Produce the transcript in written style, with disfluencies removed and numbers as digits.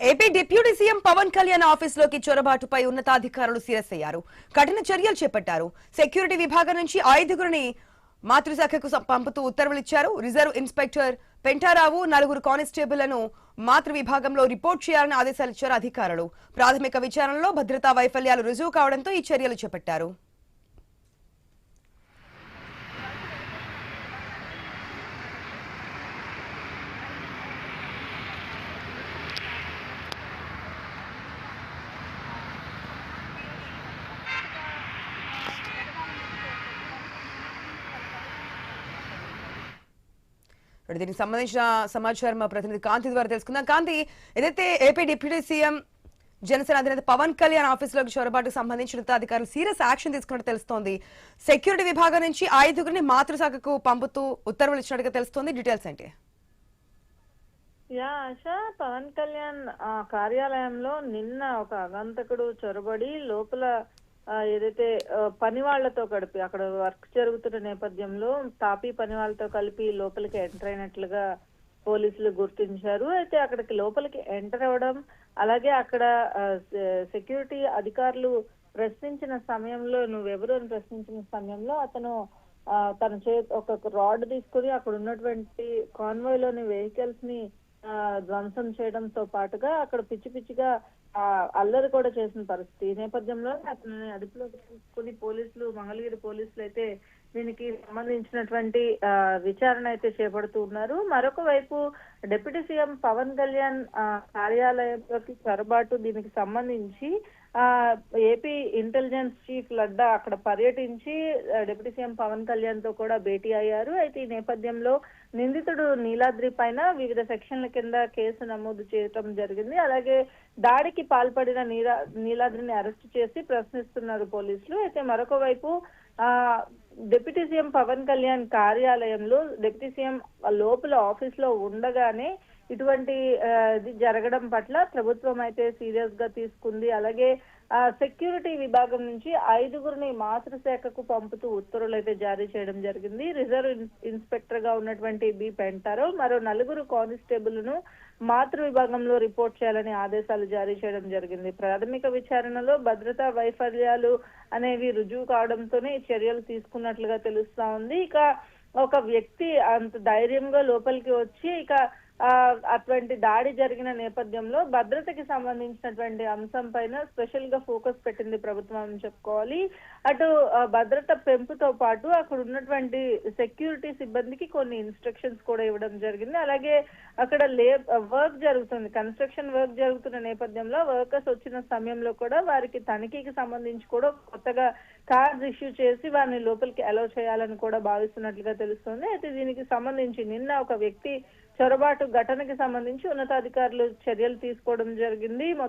AP deputy CM Pawan Kalyan ఆఫీసులోకి చొరబాటుపై ఉన్నతాధికారులు సీరియస్ అయ్యారు. కఠిన చర్యలు చేపట్టారు. సెక్యూరిటీ విభాగం నుంచి 5గురిని మాతృశాఖకు పంపుతూ ఉత్తర్వులు ఇచ్చారు. రిజర్వ్ ఇన్స్పెక్టర్ పెంటారావు 4 కానిస్టేబుళ్లను మాతృ విభాగంలో రిపోర్ట్ చేయాలని ఆదేశాలు ఇచ్చారు అధికారులు. ప్రాథమిక విచారణలో భద్రతా వైఫల్యాలు రుజువు కావడంతో ఈ చర్యలు చేపట్టారు. దీనికి సంబంధించిన సమాచారం మా ప్రతినిధి కాంతి ద్వారా తెలుసుకుందాం. కాంతి, ఏదైతే ఏపీ డిప్యూటీ సీఎం జనసేన అధినేత పవన్ కళ్యాణ్ ఆఫీసులోకి చొరబాటుకు సంబంధించిన అధికారులు సీరియస్ యాక్షన్ తీసుకున్నట్టు తెలుస్తోంది. సెక్యూరిటీ విభాగం నుంచి 5గురిని మాతృశాఖకు పంపుతూ ఉత్తర్వులు ఇచ్చినట్టుగా తెలుస్తోంది. డీటెయిల్స్ ఏంటి? ఆశ, పవన్ కళ్యాణ్ కార్యాలయంలో నిన్న ఒక అగంతకుడు చొరబడి లోపల ఏదైతే పని వాళ్లతో కలిపి అక్కడ వర్క్ జరుగుతున్న నేపథ్యంలో తాపీ పని వాళ్ళతో కలిపి లోపలికి ఎంటర్ అయినట్లుగా పోలీసులు గుర్తించారు. అయితే అక్కడికి లోపలికి ఎంటర్ అవ్వడం, అలాగే అక్కడ సెక్యూరిటీ అధికారులు ప్రశ్నించిన సమయంలో నువ్వెవరు అని ప్రశ్నించిన సమయంలో అతను తన ఒక రాడ్ తీసుకుని అక్కడ ఉన్నటువంటి కాన్వాయ్ లోని వెహికల్స్ ని ధ్వంసం చేయడంతో పాటుగా అక్కడ పిచ్చి పిచ్చిగా అల్లరి కూడా చేసిన పరిస్థితి. ఈ నేపథ్యంలో అతని అదుపులోకి తీసుకుని పోలీసులు, మంగళగిరి పోలీసులు అయితే దీనికి సంబంధించినటువంటి విచారణ అయితే చేపడుతూ ఉన్నారు. మరొక వైపు డిప్యూటీ సీఎం పవన్ కళ్యాణ్ కార్యాలయంలోకి చొరబాటు దీనికి సంబంధించి ఏపీ ఇంటెలిజెన్స్ చీఫ్ లడ్డా అక్కడ పర్యటించి డిప్యూటీ సీఎం పవన్ కళ్యాణ్ తో కూడా భేటీ అయ్యారు. అయితే ఈ నేపథ్యంలో నిందితుడు నీలాద్రి పైన వివిధ సెక్షన్ల కింద కేసు నమోదు చేయడం జరిగింది. అలాగే దాడికి పాల్పడిన నీలాద్రిని అరెస్ట్ చేసి ప్రశ్నిస్తున్నారు పోలీసులు. అయితే మరొక వైపు డిప్యూటీ సీఎం పవన్ కళ్యాణ్ కార్యాలయంలో డిప్యూటీ సీఎం లోపల ఆఫీస్ లో ఉండగానే ఇటువంటి ఇది జరగడం పట్ల ప్రభుత్వం అయితే సీరియస్ గా తీసుకుంది. అలాగే సెక్యూరిటీ విభాగం నుంచి 5గురిని మాతృశాఖకు పంపుతూ ఉత్తర్వులు అయితే జారీ చేయడం జరిగింది. రిజర్వ్ ఇన్స్పెక్టర్ గా ఉన్నటువంటి బి పెంటారావు మరో 4 కానిస్టేబుల్ను మాతృ విభాగంలో రిపోర్ట్ చేయాలని ఆదేశాలు జారీ చేయడం జరిగింది. ప్రాథమిక విచారణలో భద్రతా వైఫల్యాలు అనేవి రుజువు కావడంతోనే ఈ చర్యలు తీసుకున్నట్లుగా తెలుస్తా ఉంది. ఇక ఒక వ్యక్తి అంత ధైర్యంగా లోపలికి వచ్చి ఇక అటువంటి దాడి జరిగిన నేపథ్యంలో భద్రతకి సంబంధించినటువంటి అంశం పైన స్పెషల్ గా ఫోకస్ పెట్టింది ప్రభుత్వం అని చెప్పుకోవాలి. అటు భద్రత పెంపుతో పాటు అక్కడ ఉన్నటువంటి సెక్యూరిటీ సిబ్బందికి కొన్ని ఇన్స్ట్రక్షన్స్ కూడా ఇవ్వడం జరిగింది. అలాగే అక్కడ వర్క్ జరుగుతుంది, కన్స్ట్రక్షన్ వర్క్ జరుగుతున్న నేపథ్యంలో వర్కర్స్ వచ్చిన సమయంలో కూడా వారికి తనిఖీకి సంబంధించి కూడా కొత్తగా కార్డ్స్ ఇష్యూ చేసి వారిని లోపలికి అలౌ చేయాలని కూడా భావిస్తున్నట్లుగా తెలుస్తుంది. అయితే దీనికి సంబంధించి నిన్న ఒక వ్యక్తి చొరబాటు ఘటనకి సంబంధించి ఉన్నతాధికారులు చర్యలు తీసుకోవడం జరిగింది.